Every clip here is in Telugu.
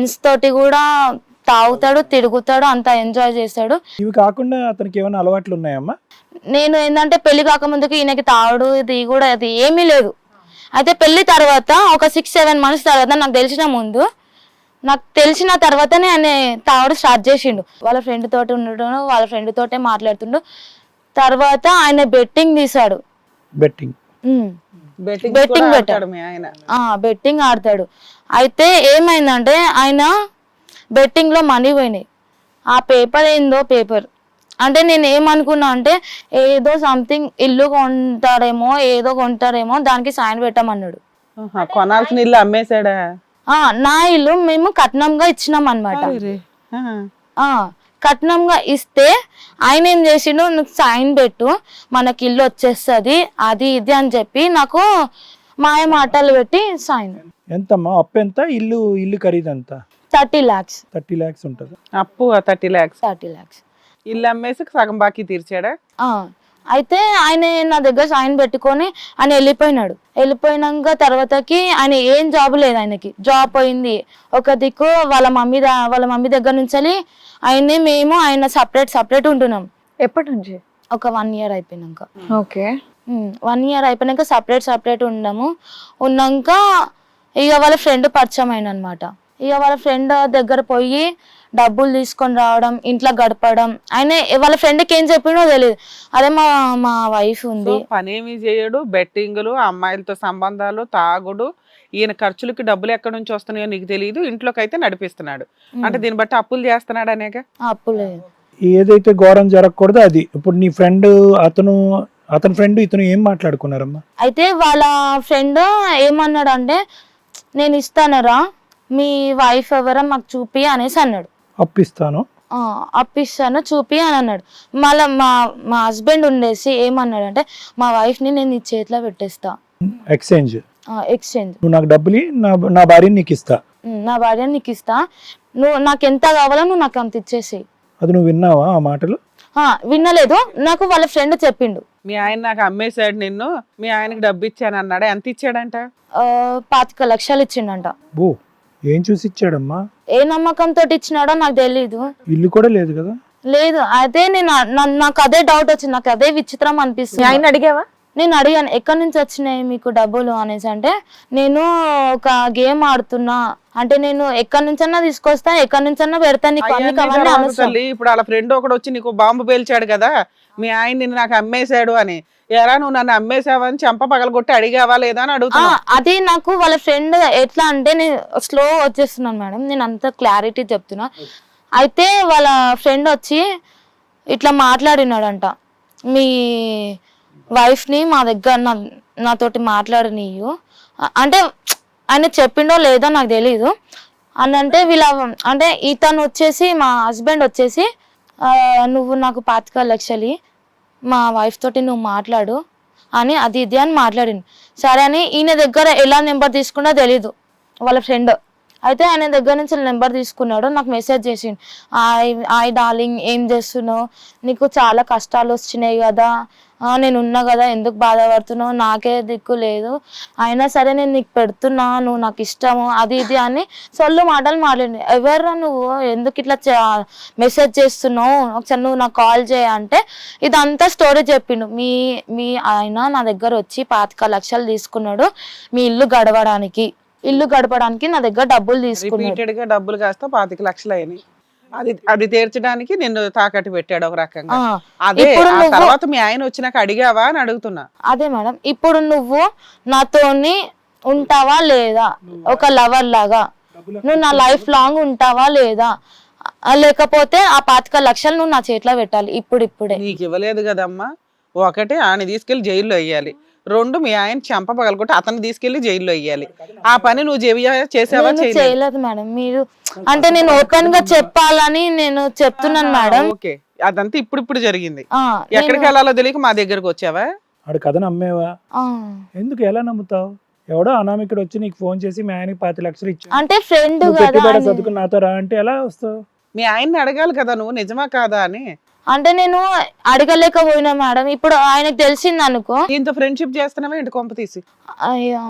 ఫ్రెండ్స్ తోటి కూడా తాగుతాడు, తిరుగుతాడు, అంతా ఎంజాయ్ చేస్తాడు. ఇవి కాకుండా అతనికి ఏమైనా అలవాట్లు ఉన్నాయమ్మా? నేను ఏంటంటే పెళ్లి కాకముందుకు ఈయనకి తాగుడు ఇది కూడా అది ఏమీ లేదు. అయితే పెళ్లి తర్వాత ఒక 6-7 months తర్వాత నాకు తెలిసిన తర్వాతనే ఆయన తాగుడు స్టార్ట్ చేసిండు. వాళ్ళ ఫ్రెండ్ తోటి ఉండడం, వాళ్ళ ఫ్రెండ్ తోటే మాట్లాడుతుండు. తర్వాత ఆయన బెట్టింగ్ తీసాడు. బెట్టింగ్ బెట్టింగ్ ఆడతాడు. అయితే ఏమైందంటే ఆయన బెట్టింగ్ లో మనీ పోయినాయి. ఆ పేపర్ ఏందో పేపర్ అంటే నేను ఏమనుకున్నా అంటే ఏదో సంథింగ్ ఇల్లు కొంటారేమో దానికి సైన్ పెట్టమన్నాడు. కొనాల్సిన ఇల్లు అమ్మేశాడా? నా ఇల్లు మేము కట్నంగా ఇచ్చినాం అన్నమాట. కట్నంగా ఇస్తే ఆయన ఏం చేసిండు, నువ్వు సైన్ పెట్టు మనకి ఇల్లు వచ్చేస్తుంది అది ఇది అని చెప్పి నాకు మాయ మాటలు పెట్టి సైన్. ఎంతమ్మా అప్పు? ఎంత ఇల్లు ఖరీదు ఎంత? 30 lakhs. 30 lakhs ఉంటుంది అప్పు. 30 lakhs. 30 lakhs ఇల్లు అమ్మేసి సగం బాకీ తీర్చాడా? అయితే ఆయన నా దగ్గర సైన్ పెట్టుకొని ఆయన వెళ్ళిపోయినాక తర్వాతకి ఆయన ఏం జాబ్ లేదు, ఆయనకి జాబ్ పోయింది. ఒక దిక్కు వాళ్ళ మమ్మీ దగ్గర నుంచి ఆయన సపరేట్ ఉంటున్నాం. ఎప్పటి నుంచి? ఒక 1 year అయిపోయినాక. ఓకే. 1 year అయిపోయినాక సపరేట్ ఉన్నాక ఇక వాళ్ళ ఫ్రెండ్ పరిచయం అయిన అనమాట. ఇక వాళ్ళ ఫ్రెండ్ దగ్గర పోయి డబ్బులు తీసుకొని రావడం, ఇంట్లో గడపడం. ఆయన వాళ్ళ ఫ్రెండ్కి ఏం చెప్పిండో తెలియదు. అదే మా వైఫ్ ఉంది, పనేమి చేయడు, బెట్టింగులు, అమ్మాయిలతో సంబంధాలు, తాగుడు, ఈయన ఖర్చులకి డబ్బులు ఎక్కడి నుంచి వస్తున్నాయో నీకు తెలియదు, ఇంట్లోకి అయితే నడిపిస్తున్నాడు. అంటే దీన్ని బట్టి అప్పులు చేస్తున్నాడు అనేక. అప్పులే ఏదైతే ఘోరం జరగకూడదు అది. ఇప్పుడు నీ ఫ్రెండ్ అతని ఫ్రెండ్ ఇతను ఏం మాట్లాడుకున్నారమ్మా? అయితే వాళ్ళ ఫ్రెండ్ ఏమన్నాడు అంటే నేను ఇస్తానరా మీ వైఫ్ ఎవరో మాకు చూపి అనేసి అన్నాడు. అప్పిస్తాను చూపి అని అన్నాడు. మళ్ళీ మా హస్బెండ్ ఉండేసి ఏమన్నాడు అంటే మా వైఫ్ ని నేను నీ చేతిలో పెట్టేస్తా, ఎక్స్చేంజ్. నువ్వు నాకు డబ్బులు నా భార్యని నీకు ఇస్తా, నువ్వు నాకు ఎంత కావాలో నువ్వు నాకు అంత ఇచ్చేసి. అది నువ్వు విన్నావా ఆ మాటలు? వినలేదు, నాకు వాళ్ళ ఫ్రెండ్ చెప్పిండు. మీ ఆయన నాకు అమ్మేశాడు నిన్ను, మీ ఆయనకి డబ్బు ఇచ్చాను అన్నాడు. ఎంత ఇచ్చాడంట? 25 లక్షలు ఇచ్చిండంట. ఏం చూసి ఇచ్చాడమ్మా? ఏ నమ్మకంతో ఇచ్చినాడో నాకు తెలీదు. ఇల్లు కూడా లేదు కదా? లేదు. అదే నాకు అదే డౌట్ వచ్చింది, నాకు అదే విచిత్రం అనిపిస్తుంది. ఆయన అడిగావా? నేను అడిగాను ఎక్కడి నుంచి వచ్చినాయి మీకు డబ్బులు అనేసి. అంటే నేను ఒక గేమ్ ఆడుతున్నా, అంటే నేను ఎక్కడి నుంచన్నా తీసుకొస్తా, ఎక్కడి నుంచన్నా పెడతా నీకు. ఇప్పుడు వాళ్ళ ఫ్రెండ్ ఒకడు వచ్చి నీకు బాంబు పేల్చాడు కదా, మీ ఆయన నిన్ను నాకు అమ్మేశాడు అని. ఎరా నువ్వు నన్ను అమ్మేసావని చెంప పగలగొట్టి అడిగావా లేదా అని అడుగుతా. అది నాకు వాళ్ళ ఫ్రెండ్ ఎట్లా అంటే నేను స్లో వచ్చేస్తున్నాను మేడం, నేను అంత క్లారిటీ చెప్తున్నా. అయితే వాళ్ళ ఫ్రెండ్ వచ్చి ఇట్లా మాట్లాడినాడంట, మీ వైఫ్ ని మా దగ్గర నాతోటి మాట్లాడనీయు అంటే ఆయన చెప్పిండో లేదో నాకు తెలీదు అని. అంటే అంటే ఇతను వచ్చేసి మా హస్బెండ్ వచ్చేసి నువ్వు నాకు 25 లక్షలు మా వైఫ్ తోటి నువ్వు మాట్లాడు అని అది ఇది అని మాట్లాడింది. సరే అని ఈయన దగ్గర ఎలా నెంబర్ తీసుకున్నా తెలీదు వాళ్ళ ఫ్రెండ్. అయితే ఆయన దగ్గర నుంచి నెంబర్ తీసుకున్నాడు, నాకు మెసేజ్ చేసిండు. హాయ్ డార్లింగ్, ఏం చేస్తున్నావు, నీకు చాలా కష్టాలు వచ్చినాయి కదా, నేను ఉన్నా కదా, ఎందుకు బాధపడుతున్నావు, నాకే దిక్కు లేదు, అయినా సరే నేను నీకు పెడుతున్నా, నువ్వు నాకు ఇష్టము అది ఇది అని సొల్లు మాటలు మాట్లాడి. ఎవర్రా నువ్వు, ఎందుకు ఇట్లా మెసేజ్ చేస్తున్నావు, ఒకసారి నువ్వు నాకు కాల్ చేయంటే ఇదంతా స్టోరీ చెప్పిండు. మీ ఆయన నా దగ్గర వచ్చి 25 లక్షలు తీసుకున్నాడు మీ ఇల్లు గడపడానికి నా దగ్గర డబ్బులు తీసుకున్నాడు. డబ్బులు కాస్త 25 లక్షలు అయినాయి. అది తీర్చడానికి నిన్ను తాకట్టు పెట్టాడు ఒక రకంగా. అదే తర్వాత మీ ఆయన వచ్చినాక అడిగావా అని అడుగుతున్నా. అదే మేడం, ఇప్పుడు నువ్వు నాతోని ఉంటావా లేదా, ఒక లవర్ లాగా నువ్వు నా లైఫ్ లాంగ్ ఉంటావా లేదా, లేకపోతే ఆ 25 లక్షలు నువ్వు నా చేతిలో పెట్టాలి ఇప్పుడే. నీకు ఇవ్వలేదు కదమ్మా. ఒకటి ఆయన తీసుకెళ్లి జైల్లో వేయాలి, 2 మీ ఆయన చెంప పగలగొట్టి అతను తీసుకెళ్లి జైల్లో వేయాలి. ఆ పని నువ్వు చేసావా? చేయలేదు మేడం. మీరు అంటే నేను ఓపెన్ గా చెప్పాలని నేను చెప్తున్నాను మేడం. ఓకే, అదంతా ఇప్పుడు జరిగింది. ఎక్కడికి వెళ్ళాలో తెలియక మా దగ్గరకు వచ్చావా? ఆడు కథను అమ్మేవా? ఎందుకు, ఎలా నమ్ముతావు? ఎవడో అనామికుడు వచ్చి నీకు ఫోన్ చేసి మీ ఆయనకి 25 లక్షలు ఇచ్చాడు అంటే ఫ్రెండ్ చదువుకు నాతో రా అంటే ఎలా వస్తావు? మీ ఆయన్ని అడగాలి కదా నువ్వు నిజమా కాదా అని. అంటే నేను అడగలేకపోయినా మేడం. ఇప్పుడు ఆయనకు తెలిసింది అనుకో. ఇంత ఫ్రెండ్షిప్ చేస్తున్నావా ఏంటి కొంప తీసి? అయ్యో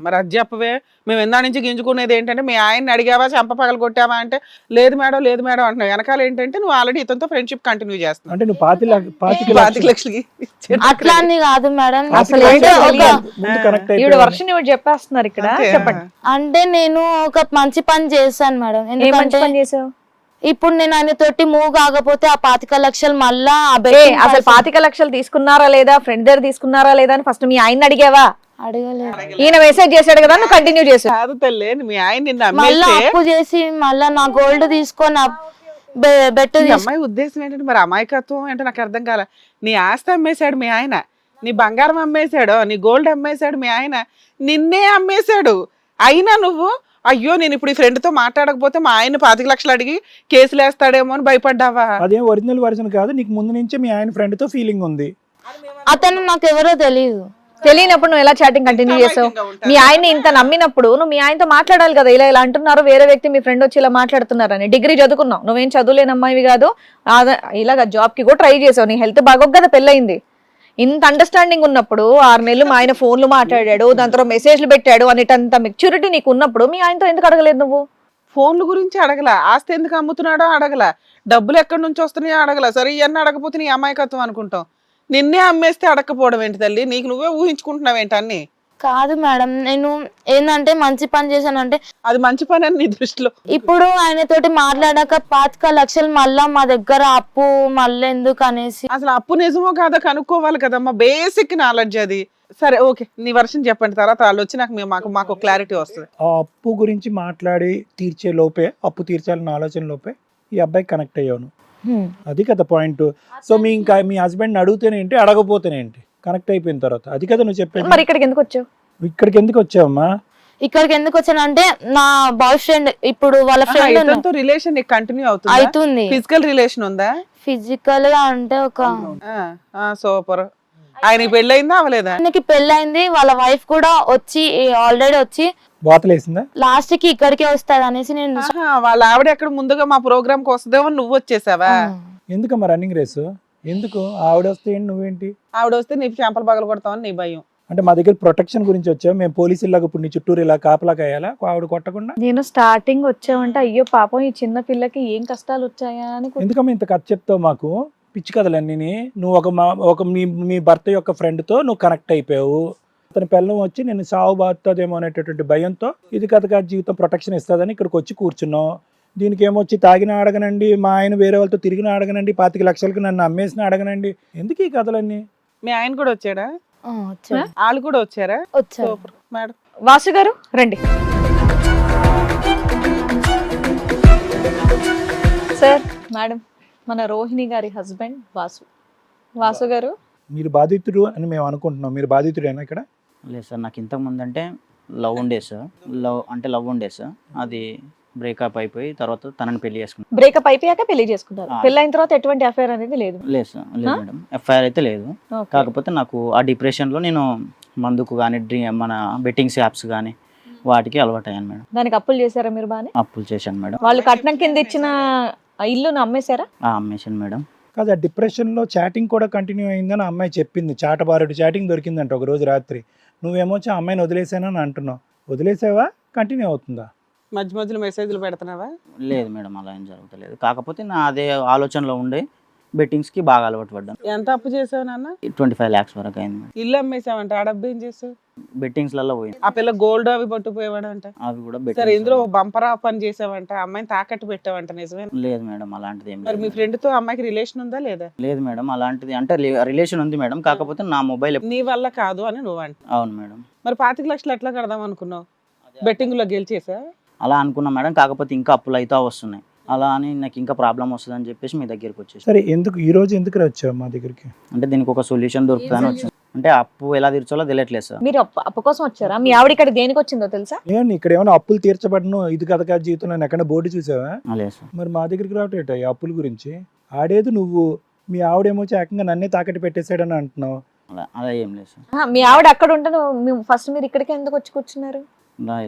మరి అది చెప్పవే. మేము ఎందా నుంచి గింజుకునేది ఏంటంటే మీ ఆయన్ని అడిగావా చెంప పగలు కొట్టావా అంటే లేదు మేడం అంటున్నావు. వెనకాల ఏంటంటే నువ్వు ఆల్రెడీ ఇతనితో ఫ్రెండ్షిప్ కంటిన్యూ చేస్తున్నావు. అంటే నువ్వు 25 లక్షలకి అట్లా అని కాదు మేడం. అసలు అంటే ముందు కనెక్ట్ ఈవిడ వర్షం ఇవి చెప్పేస్తున్నారు ఇక్కడ. చెప్పండి, అంటే నేను ఒక మంచి పని చేశాను మేడం. ఏ మంచి ఎందుకంటే పని చేసావు? ఇప్పుడు నేను ఆయన తోటి మూవ్ కాకపోతే ఆ 25 లక్షలు మళ్ళా ఆ ఏ, betting అసలు పైసలు 25 లక్షలు తీసుకున్నారా లేదా, ఫ్రెండ్ దగ్గర తీసుకున్నారా లేదా అని ఫస్ట్ మీ ఆయన అడిగావా? అడగలేదు. ఈయన మెసేజ్ చేశాడు కదా, నువ్వు కంటిన్యూ చేసావు. కాదు తల్లి, మీ ఆయన నిన్ను మళ్ళా అమ్మేస్తే అప్పు చేసి మళ్ళా నా గోల్డ్ తీసుకొని బెట్ ఈ అమ్మాయి ఉద్దేశం ఏంటంటే మరి అమాయకత్వం అంటే నాకు అర్థం కాల. నీ ఆస్తి అమ్మేశాడు మీ ఆయన, నీ బంగారం అమ్మేశాడు, నీ గోల్డ్ అమ్మేశాడు మీ ఆయన, నిన్నే అమ్మేశాడు. అయినా నువ్వు అయ్యో నేను ఇప్పుడు ఈ ఫ్రెండ్ తో మాట్లాడకపోతే మా ఆయన 25 లక్షలు అడిగి కేసులు వేస్తాడేమో అని భయపడ్డావా? అదేం ఒరిజినల్ వర్షన్ కాదు, నీకు ముందు నుంచే మీ ఆయన ఫ్రెండ్ తో ఫీలింగ్ ఉంది. అతను నాకు ఎవరో తెలియదు. తెలియనప్పుడు నువ్వు ఎలా చాటింగ్ కంటిన్యూ చేసావు? మీ ఆయన్ని ఇంత నమ్మినప్పుడు నువ్వు మీ ఆయనతో మాట్లాడాలి కదా. ఇలా అంటున్నారు వేరే వ్యక్తి మీ ఫ్రెండ్ వచ్చి ఇలా మాట్లాడుతున్నారని. డిగ్రీ చదువుకున్నావు, నువ్వేం చదువులేని అమ్మాయివి కాదు. ఇలాగ జాబ్ కి కూడా ట్రై చేసావు. నీ హెల్త్ బాగోక కదా పెళ్ళయింది. ఇంత అండర్స్టాండింగ్ ఉన్నప్పుడు 6 నెలలు మా ఆయన ఫోన్లు మాట్లాడాడు, దాని తర్వాత మెసేజ్లు పెట్టాడు అనేటంత మెచ్యూరిటీ నీకు ఉన్నప్పుడు మీ ఆయనతో ఎందుకు అడగలేదు నువ్వు? ఫోన్ల గురించి అడగల, ఆస్తి ఎందుకు అమ్ముతున్నాడో అడగల, డబ్బులు ఎక్కడి నుంచి వస్తున్నాయో అడగల. సరే ఇవన్నీ అడగపోతే నీ అమాయకత్వం అనుకుంటాం. నిన్నే అమ్మేస్తే అడగకపోవడం ఏంటి తల్లి? నీకు నువ్వే ఊహించుకుంటున్నావు ఏంటి అన్ని? కాదు మేడం, నేను ఏంటంటే మంచి పని చేశానంటే అది మంచి పని అని నీ దృష్టిలో. ఇప్పుడు ఆయన తోటి మాట్లాడాక 25 లక్షలు మళ్ళా మా దగ్గర అప్పు మళ్ళీ ఎందుకు అనేసి. అసలు అప్పు నిజమో కాదో కనుక్కోవాలి కదమ్మా, బేసిక్ నాలెడ్జ్ అది. సరే ఓకే, నీ వర్షం చెప్పండి, తర్వాత వాళ్ళు వచ్చి మాకు క్లారిటీ వస్తుంది. ఆ అప్పు గురించి మాట్లాడి తీర్చే లోపే, అప్పు తీర్చాలన్న ఆలోచన లోపే ఈ అబ్బాయి కనెక్ట్ అయ్యాను. అది కదా పాయింట్. సో మీ హస్బెండ్ అడుగుతేనేంటి, అడగపోతేనేంటి, కనెక్ట్ అయిపోయిన తర్వాత అది కదా నువ్వు చెప్పేది. మరి ఇక్కడికి ఎందుకు వచ్చావు? ఇక్కడికి ఎందుకు వచ్చావమ్మా? ఇక్కడికి ఎందుకు వచ్చానంటే నా బాయ్ ఫ్రెండ్ ఇప్పుడు వాళ్ళ ఫ్రెండ్ రిలేషన్ కంటిన్యూ అవుతుంది. ఫిజికల్ రిలేషన్ ఉందా? ఫిజికల్ గా అంటే ఒక సూపర్. ఆయనకి పెళ్ళయిందా అవలేదా? ఆయనకి పెళ్ళైంది, వాళ్ళ వైఫ్ కూడా వచ్చి ఆల్రెడీ వచ్చి బాతలేసిందా? లాస్ట్ కి ఇక్కడికే వస్తారు అనేసి నేను వాళ్ళ ఆవిడ ఎక్కడ ముందుగా మా ప్రోగ్రామ్ కి వస్తుందేమో నువ్వు వచ్చేసావా? ఎందుకమ్మా రన్నింగ్ రేసు? ఎందుకు ఆవిడ వస్తే ఏంటి, నువ్వేంటి? ఆవిడ వస్తే నీ చెంపలు పగలు కొడతామని నీ భయం. అంటే మా దగ్గర ప్రొటెక్షన్ గురించి వచ్చావు, మేము పోలీసులాగా ఇప్పుడు నీ చుట్టూరు ఇలా కాపలా కాయాలా ఆవిడ కొట్టకుండా? నేను స్టార్టింగ్ వచ్చావంటే అయ్యో పాపం ఈ చిన్న పిల్లకి ఏం కష్టాలు వచ్చాయా అని. ఎందుకమ్మా ఇంత కథ చెప్తావు మాకు? పిచ్చి కథలన్నీ. నువ్వు ఒక మీ భర్త యొక్క ఫ్రెండ్తో నువ్వు కనెక్ట్ అయిపోయావు. అతని పిల్లం వచ్చి నేను సాగు బాగుతుందేమో అనేటటువంటి భయంతో ఇది కథగా జీవితం ప్రొటెక్షన్ ఇస్తుందని ఇక్కడికి వచ్చి కూర్చున్నావు. దీనికి ఏమొచ్చి తాగిన అడగనండి, మా ఆయన వేరే వాళ్ళతో తిరిగిన అడగనండి, 25 లక్షలకు నన్ను అమ్మేసిన అడగనండి, ఎందుకు ఈ కథలన్నీ? మీ ఆయన కూడా వచ్చాడా? వాళ్ళు కూడా వచ్చారా? వచ్చారు. Super madam. వాసు గారు రండి. సార్, మేడం, మన రోహిణి గారి హస్బెండ్ వాసు గారు. మీరు బాధితుడు అని మేము అనుకుంటున్నాం, మీరు బాధితుడేనా ఇక్కడ? లేదు సార్, నాకు ఇంతకు ముందు అంటే లవ్ ఉండే సార్. లవ్ ఉండే సార్, అది బ్రేకప్ అయిపోయి తర్వాత తనని పెళ్లి చేసుకున్నాను. బ్రేకప్ అయిపోయాక పెళ్లి చేసుకున్నారు. పెళ్లి అయిన తర్వాత ఎటువంటి అఫైర్ అనేది లేదు? లేదు సార్, లేదు మేడం, ఎఫ్ఐఆర్ అయితే లేదు. కాకపోతే నాకు ఆ డిప్రెషన్లో నేను మందుకు కానీ మన బెట్టింగ్స్ యాప్స్ కానీ వాటికి అలవాటు అయ్యాను మేడం. దానికి అప్పులు చేశారా మీరు? బానే అప్పులు చేశాను మేడం. వాళ్ళు కట్నం కింద ఇచ్చిన ఇల్లును అమ్మేశారా? అమ్మేశాను మేడం. కాదు, ఆ డిప్రెషన్లో చాటింగ్ కూడా కంటిన్యూ అయిందని ఆ అమ్మాయి చెప్పింది. చాటబారుడు చాటింగ్ దొరికిందంట ఒక రోజు రాత్రి. నువ్వేమో ఆ అమ్మాయిని వదిలేసానని అంటున్నావు. వదిలేసావా, కంటిన్యూ అవుతుందా? మధ్య మధ్యలో మెసేజ్లు పెడుతున్నావా? లేదు మేడం, అలా ఏం జరుగుతలేదు. కాకపోతే నా అదే ఆలోచనలో ఉండే బెట్టింగ్స్కి బాగా అలవాటు పడ్డాను. ఎంత అప్పు చేసావు నాన్న? 25 lakhs వరకు అయింది మేడం. ఇల్లు అమ్మేసావంట, ఆ డబ్బు ఏం చేసావు? బెట్టింగ్స్లలో పోయింది. ఆ పిల్ల గోల్డ్ అవి పట్టుకుపోయేవాడంట. అవి కూడా సరే, బెట్టింగ్స్. ఇందులో బంపర్ ఆఫ్ పని చేసావంట, అమ్మాయిని తాకట్టు పెట్టావంట, నిజమే? లేదు మేడం, అలాంటిది ఏం మరి మీ లేదు. ఫ్రెండ్ తో అమ్మాయికి రిలేషన్ ఉందా లేదా? లేదు మేడం, అలాంటిది అంటే రిలేషన్ ఉంది మేడం, కాకపోతే నా మొబైల్. నీ వల్ల కాదు అని నువ్వు అంట. అవును మేడం. మరి 25 లక్షలు ఎట్లా కడదాం అనుకున్నావు? బెట్టింగ్ లో గెలిచేసా? అలా అనుకున్నా మేడం, కాకపోతే ఇంకా అప్పులు అయితే వస్తున్నాయి. అలా అని నాకు ఇంకా ప్రాబ్లం వస్తుంది అని చెప్పేసి మీ దగ్గరికి వచ్చేసి. సరే, ఎందుకు ఈ రోజు ఎందుకు వచ్చావు మా దగ్గరికి? అంటే దీనికి ఒక సొల్యూషన్ దొరుకుతుందని వచ్చాను. అంటే అప్పు ఎలా తీర్చాలో తెలియట్లేదు సార్. మీరు అప్పు కోసం వచ్చారా? మీ ఆవిడ ఇక్కడ దేనికి వచ్చిందో తెలుసా? నేను ఇక్కడ ఏమైనా అప్పులు తీర్చబడను ఇది కథగా జీవితం నేను ఎక్కడ బోర్డు చూసావా? లేదు సార్. మరి మా దగ్గరికి రావటం ఏంటి అప్పుల గురించి? ఆడేది నువ్వు, మీ ఆవిడేమో ఏకంగా నన్నే తాకట్టు పెట్టేశాడని అంటున్నావు. అలా ఏం లేదు సార్. మీ ఆవిడ అక్కడ ఉంటే ఫస్ట్ మీరు ఇక్కడికి ఎందుకు వచ్చి కూర్చున్నారు?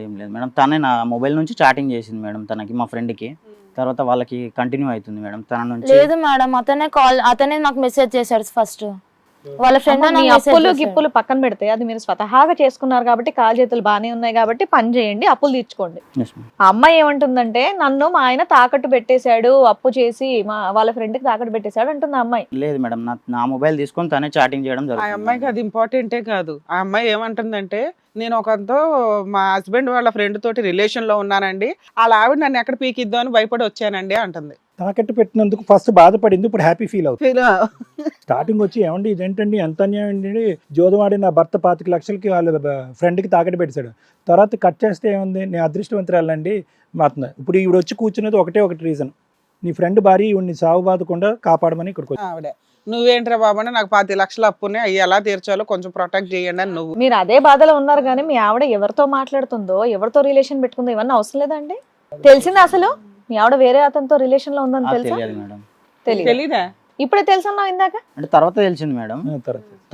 ఏం లేదు మేడం, తనే నా మొబైల్ నుంచి చాటింగ్ చేసింది మేడం తనకి, మా ఫ్రెండ్కి. తర్వాత వాళ్ళకి కంటిన్యూ అవుతుంది మేడం తన నుంచి. లేదు మేడం, అతనే నాకు మెసేజ్ చేశాడు ఫస్ట్. వాళ్ళ ఫ్రెండ్ మీ అప్పులు గిప్పులు పక్కన పెడితే అది మీరు స్వతహాగా చేసుకున్నారు కాబట్టి కాలు చేతులు బాగానే ఉన్నాయి కాబట్టి పని చేయండి, అప్పులు తీర్చుకోండి. Yes, ma'am. ఆ అమ్మాయి ఏమంటుందంటే నన్ను మా ఆయన తాకట్టు పెట్టేశాడు, అప్పు చేసి వాళ్ళ ఫ్రెండ్ కి తాకట్టు పెట్టేశాడు అంటుంది ఆ అమ్మాయి. లేదు మేడం, నా మొబైల్ తీసుకొని తనే చాటింగ్ చేయడం ఆ జరుగుతుంది. అమ్మాయికి అది ఇంపార్టెంటే కాదు. ఆ అమ్మాయి ఏమంటుందంటే నేను ఒకరితో మా హస్బెండ్ వాళ్ళ ఫ్రెండ్ తోటి రిలేషన్ లో ఉన్నానండి, వాళ్ళ ఆవిడ నన్ను ఎక్కడ పీకిద్దాం అని భయపడి వచ్చానండి అంటుంది. తాకట్టు పెట్టినందుకు ఫస్ట్ బాధపడింది, ఇప్పుడు హ్యాపీ ఫీల్ అవుతుంది. స్టార్టింగ్ వచ్చి ఏమండి ఇదేంటండి ఎంత అన్యాయం అండి, జోదవాడి నా భర్త 25 లక్షలకి వాళ్ళ ఫ్రెండ్కి తాకట్టు పెట్టాడు. తర్వాత కట్ చేస్తే ఏముంది, నేను అదృష్టవంతురాలండి మాత్రం. ఇప్పుడు ఈవిడ వచ్చి కూర్చున్నది ఒకటి రీజన్, నీ ఫ్రెండ్ భార్య ఈవిడ్ని సాగు బాధకుండా కాపాడమని ఇక్కడికి వచ్చి. ఆవిడ నువ్వేంట్రా బాబు అంటే నాకు 10 లక్షలు అప్పునే అవి ఎలా తీర్చాలో కొంచెం ప్రొటెక్ట్ చేయండి అని నువ్వు. మీరు అదే బాధలో ఉన్నారు కానీ మీ ఆవిడ ఎవరితో మాట్లాడుతుందో ఎవరితో రిలేషన్ పెట్టుకుందో ఇవన్నీ అవసరం లేదండి. తెలిసిందా అసలు మీ ఆవిడ వేరే అతనితో రిలేషన్ లో ఉందని తెలుసా? తెలియదు మేడం. తెలీదా? ఇప్పుడే తెలుసా ఇందాక? అంటే తర్వాత తెలిసింది మేడం,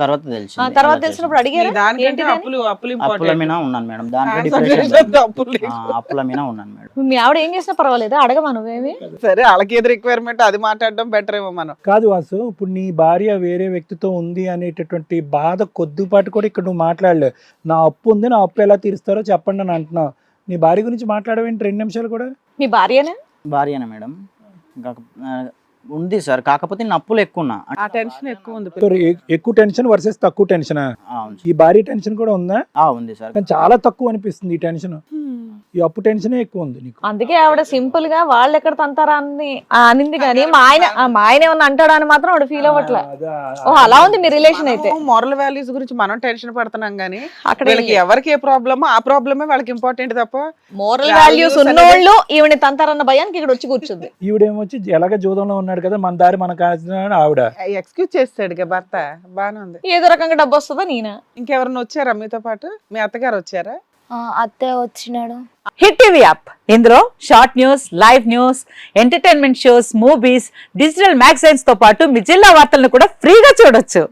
తర్వాత తెలిసింది. తర్వాత తెలిసినప్పుడు అడిగారు దానికంటే అప్పులు అప్పుల ఇంపార్టెంట్. మీద ఉన్నాను మేడం, దాంట్లో డిప్రెషన్ అప్పుల మీద ఉన్నాను మేడం. మీ ఆవిడ ఏం చేసినా పర్వాలేదు, అడగమా నువ్వేమి? సరే వాళ్ళకి ఏది రిక్వైర్మెంట్ అది మాట్లాడడం బెటర్ ఏమో మనం. కాదు వాసు, ఇప్పుడు నీ భార్య వేరే వ్యక్తితో ఉంది అనేటటువంటి బాధ కొద్దిపాటు కూడా ఇక్కడ నువ్వు మాట్లాడలేవు. నా అప్పు ఉంది, నా అప్పు ఎలా తీరుస్తారో చెప్పండి అని అంటున్నావు. నీ భార్య గురించి మాట్లాడవేంటి 2 నిమిషాలు కూడా? మీ భార్యనే? భార్యనే మేడం, ఉంది సార్, కాకపోతే నేను అప్పులు ఎక్కువ ఉన్నా. ఆ టెన్షన్ ఎక్కువ ఉంది. ఎక్కువ టెన్షన్ వర్సెస్ తక్కువ టెన్షన్. ఈ భారీ టెన్షన్ కూడా ఉందా? ఉంది సార్, కానీ చాలా తక్కువ అనిపిస్తుంది ఈ టెన్షన్. ఈ అప్పు టెన్షనే ఎక్కువ ఉంది నీకు. అందుకే ఆవిడ సింపుల్ గా వాళ్ళు ఎక్కడ తంతారా అని అనింది కానీ మా ఆయన ఏమన్నా అంటాడా అని మాత్రం ఆవిడ ఫీల్ అవ్వట్లే. ఓ అలా ఉంది మీ రిలేషన్ అయితే. మోరల్ వాల్యూస్ గురించి మనం టెన్షన్ పడుతున్నాం గానీ అక్కడ ఎవరికి ఏ ప్రాబ్లమ్ ఆ ప్రాబ్లమే వాళ్ళకి ఇంపార్టెంట్ తప్ప మోరల్ వాల్యూస్ ఉన్నోళ్ళు ఈవిని తంతారన్న భయానికి ఇక్కడ వచ్చి కూర్చుంది. ఈవిడేమొచ్చి ఎలాగ జూదంలో ఉన్నాడు కదా, మన దారి మన కాల్చిన ఆవిడ ఎక్స్క్యూజ్ చేస్తాడు భర్త. బానే ఉంది. ఏదో రకంగా డబ్బు వస్తుందా నేనా? ఇంకెవరన్నా వచ్చారా మీతో పాటు? మీ అత్తగారు వచ్చారా? అత్తే వచ్చినాడు. హిట్ టీవీ యాప్, ఇందులో short news, live news, entertainment shows, movies, digital magazines తో పాటు మీ జిల్లా వార్తలను కూడా ఫ్రీగా చూడొచ్చు.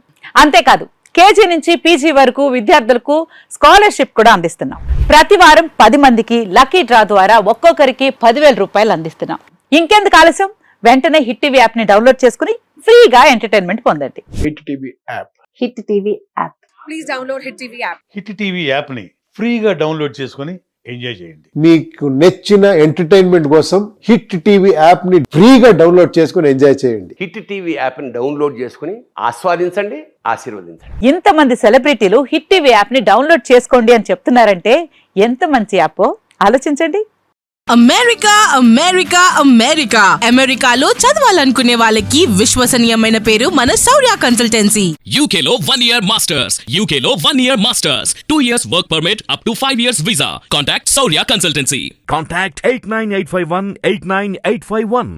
అంతేకాదు కేజీ నుంచి పీజీ వరకు విద్యార్థులకు స్కాలర్షిప్ కూడా అందిస్తున్నాం. ప్రతి వారం 10 మందికి లక్కీ డ్రా ద్వారా ఒక్కొక్కరికి 10,000 రూపాయలు అందిస్తున్నాం. ఇంకెందుకు ఆలస్యం, వెంటనే హిట్ టీవీ యాప్ ని డౌన్లోడ్ చేసుకుని ఫ్రీగా ఎంటర్టైన్మెంట్ పొందండి. Hit TV app. Hit TV app. Please download hit TV app. Hit TV యాప్ని ఫ్రీగా డౌన్లోడ్ చేసుకొని ఎంజాయ్ చేయండి. మీకు నచ్చిన ఎంటర్టైన్మెంట్ కోసం హిట్ టీవీ యాప్ ని ఫ్రీగా డౌన్లోడ్ చేసుకొని ఎంజాయ్ చేయండి. హిట్ టీవీ యాప్ని డౌన్లోడ్ చేసుకుని ఆస్వాదించండి, ఆశీర్వదించండి. ఇంతమంది సెలబ్రిటీలు హిట్ టీవీ యాప్ ని డౌన్లోడ్ చేసుకోండి అని చెప్తున్నారంటే ఎంత మంచి యాప్ ఆలోచించండి. అమెరికా అమెరికా అమెరికా అమెరికాలో చదవాలనుకునే వాళ్ళకి విశ్వసనీయమైన పేరు మన శౌర్య కన్సల్టెన్సీ. UK లో 1 year masters. UK లో 1 year masters. 2 years work permit up to 5 years visa. Contact Saurya Consultancy. Contact 89851 89851.